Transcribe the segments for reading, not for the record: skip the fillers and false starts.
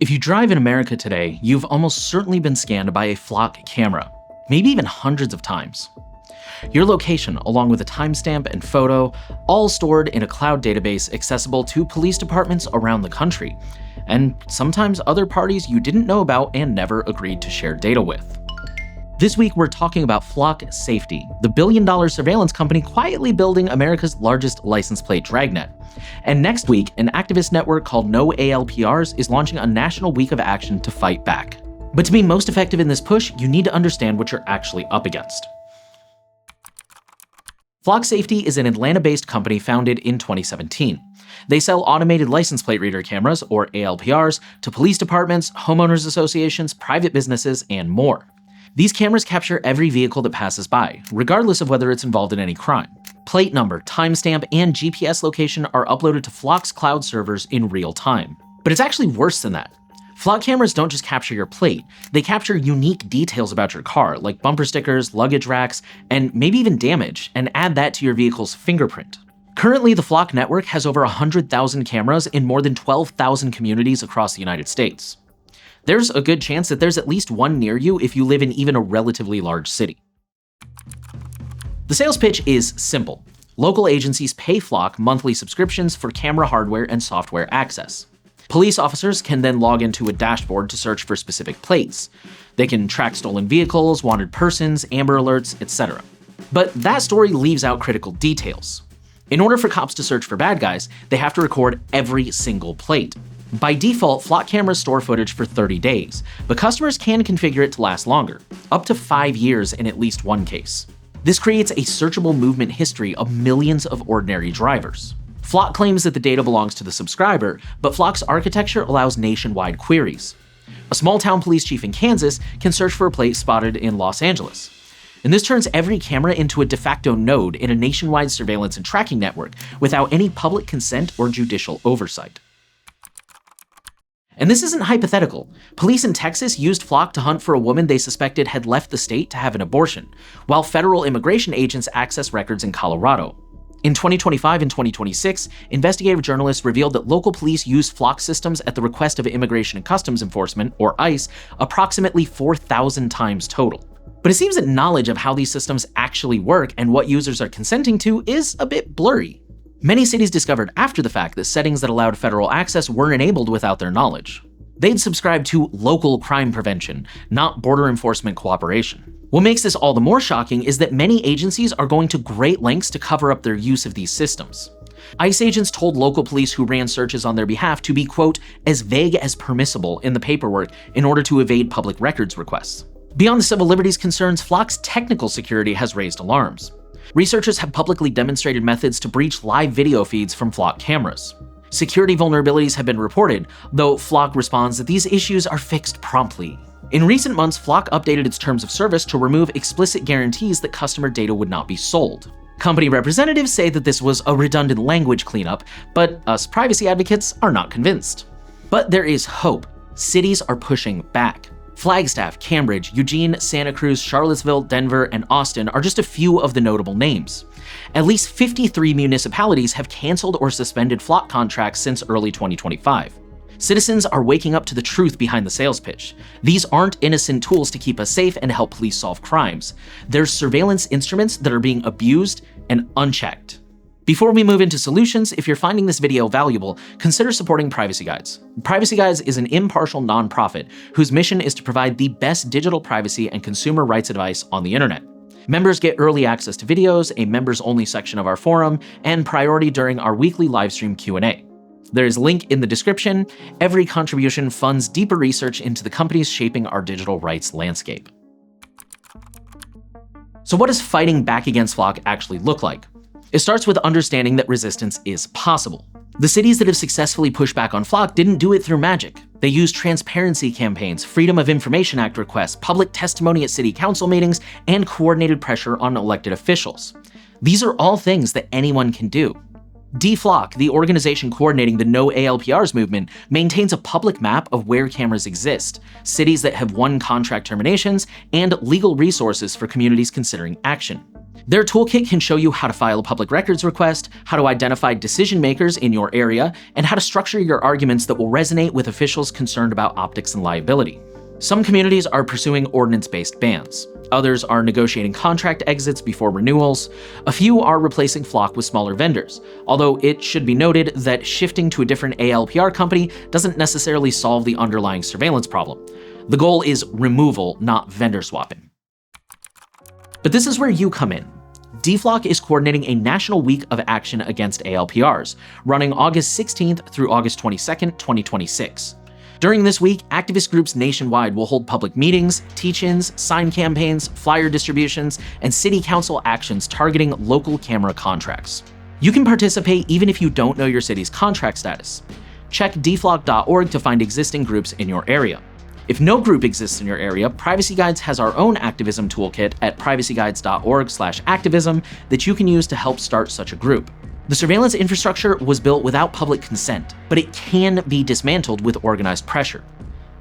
If you drive in America today, you've almost certainly been scanned by a flock camera, maybe even hundreds of times. Your location, along with a timestamp and photo, all stored in a cloud database accessible to police departments around the country, and sometimes other parties you didn't know about and never agreed to share data with. This week, we're talking about Flock Safety, the billion-dollar surveillance company quietly building America's largest license plate dragnet. And next week, an activist network called No ALPRs is launching a national week of action to fight back. But to be most effective in this push, you need to understand what you're actually up against. Flock Safety is an Atlanta-based company founded in 2017. They sell automated license plate reader cameras, or ALPRs, to police departments, homeowners associations, private businesses, and more. These cameras capture every vehicle that passes by, regardless of whether it's involved in any crime. Plate number, timestamp, and GPS location are uploaded to Flock's cloud servers in real time. But it's actually worse than that. Flock cameras don't just capture your plate, they capture unique details about your car, like bumper stickers, luggage racks, and maybe even damage, and add that to your vehicle's fingerprint. Currently, the Flock network has over 100,000 cameras in more than 12,000 communities across the United States. There's a good chance that there's at least one near you if you live in even a relatively large city. The sales pitch is simple. Local agencies pay Flock monthly subscriptions for camera hardware and software access. Police officers can then log into a dashboard to search for specific plates. They can track stolen vehicles, wanted persons, Amber Alerts, etc. But that story leaves out critical details. In order for cops to search for bad guys, they have to record every single plate. By default, Flock cameras store footage for 30 days, but customers can configure it to last longer, up to 5 years in at least one case. This creates a searchable movement history of millions of ordinary drivers. Flock claims that the data belongs to the subscriber, but Flock's architecture allows nationwide queries. A small-town police chief in Kansas can search for a plate spotted in Los Angeles. And this turns every camera into a de facto node in a nationwide surveillance and tracking network without any public consent or judicial oversight. And this isn't hypothetical. Police in Texas used Flock to hunt for a woman they suspected had left the state to have an abortion, while federal immigration agents access records in Colorado. In 2025 and 2026, investigative journalists revealed that local police used Flock systems at the request of Immigration and Customs Enforcement, or ICE, approximately 4,000 times total. But it seems that knowledge of how these systems actually work and what users are consenting to is a bit blurry. Many cities discovered after the fact that settings that allowed federal access were enabled without their knowledge. They'd subscribed to local crime prevention, not border enforcement cooperation. What makes this all the more shocking is that many agencies are going to great lengths to cover up their use of these systems. ICE agents told local police who ran searches on their behalf to be, quote, as vague as permissible in the paperwork in order to evade public records requests. Beyond the civil liberties concerns, Flock's technical security has raised alarms. Researchers have publicly demonstrated methods to breach live video feeds from Flock cameras. Security vulnerabilities have been reported, though Flock responds that these issues are fixed promptly. In recent months, Flock updated its terms of service to remove explicit guarantees that customer data would not be sold. Company representatives say that this was a redundant language cleanup, but us privacy advocates are not convinced. But there is hope. Cities are pushing back. Flagstaff, Cambridge, Eugene, Santa Cruz, Charlottesville, Denver, and Austin are just a few of the notable names. At least 53 municipalities have canceled or suspended Flock contracts since early 2025. Citizens are waking up to the truth behind the sales pitch. These aren't innocent tools to keep us safe and help police solve crimes. They're surveillance instruments that are being abused and unchecked. Before we move into solutions, if you're finding this video valuable, consider supporting Privacy Guides. Privacy Guides is an impartial nonprofit whose mission is to provide the best digital privacy and consumer rights advice on the internet. Members get early access to videos, a members-only section of our forum, and priority during our weekly livestream Q&A. There is a link in the description. Every contribution funds deeper research into the companies shaping our digital rights landscape. So what does fighting back against Flock actually look like? It starts with understanding that resistance is possible. The cities that have successfully pushed back on Flock didn't do it through magic. They used transparency campaigns, Freedom of Information Act requests, public testimony at city council meetings, and coordinated pressure on elected officials. These are all things that anyone can do. DFlock, the organization coordinating the No ALPRs movement, maintains a public map of where cameras exist, cities that have won contract terminations, and legal resources for communities considering action. Their toolkit can show you how to file a public records request, how to identify decision makers in your area, and how to structure your arguments that will resonate with officials concerned about optics and liability. Some communities are pursuing ordinance-based bans. Others are negotiating contract exits before renewals. A few are replacing Flock with smaller vendors, although it should be noted that shifting to a different ALPR company doesn't necessarily solve the underlying surveillance problem. The goal is removal, not vendor swapping. But this is where you come in. DFLOC is coordinating a national week of action against ALPRs, running August 16th through August 22nd, 2026. During this week, activist groups nationwide will hold public meetings, teach-ins, sign campaigns, flyer distributions, and city council actions targeting local camera contracts. You can participate even if you don't know your city's contract status. Check dfloc.org to find existing groups in your area. If no group exists in your area, Privacy Guides has our own activism toolkit at privacyguides.org/activism that you can use to help start such a group. The surveillance infrastructure was built without public consent, but it can be dismantled with organized pressure.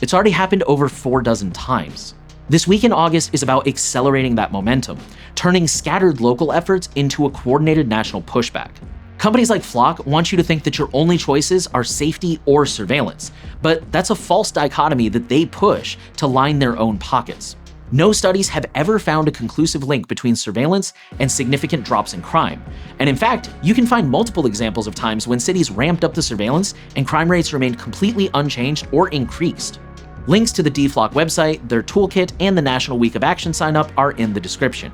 It's already happened over 4 times. This week in August is about accelerating that momentum, turning scattered local efforts into a coordinated national pushback. Companies like Flock want you to think that your only choices are safety or surveillance, but that's a false dichotomy that they push to line their own pockets. No studies have ever found a conclusive link between surveillance and significant drops in crime. And in fact, you can find multiple examples of times when cities ramped up the surveillance and crime rates remained completely unchanged or increased. Links to the DFLOC website, their toolkit, and the National Week of Action sign-up are in the description.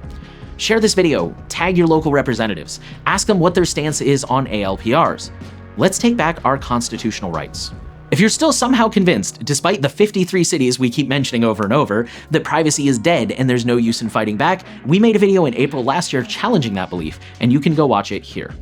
Share this video, tag your local representatives, ask them what their stance is on ALPRs. Let's take back our constitutional rights. If you're still somehow convinced, despite the 53 cities we keep mentioning over and over, that privacy is dead and there's no use in fighting back, we made a video in April last year challenging that belief, and you can go watch it here.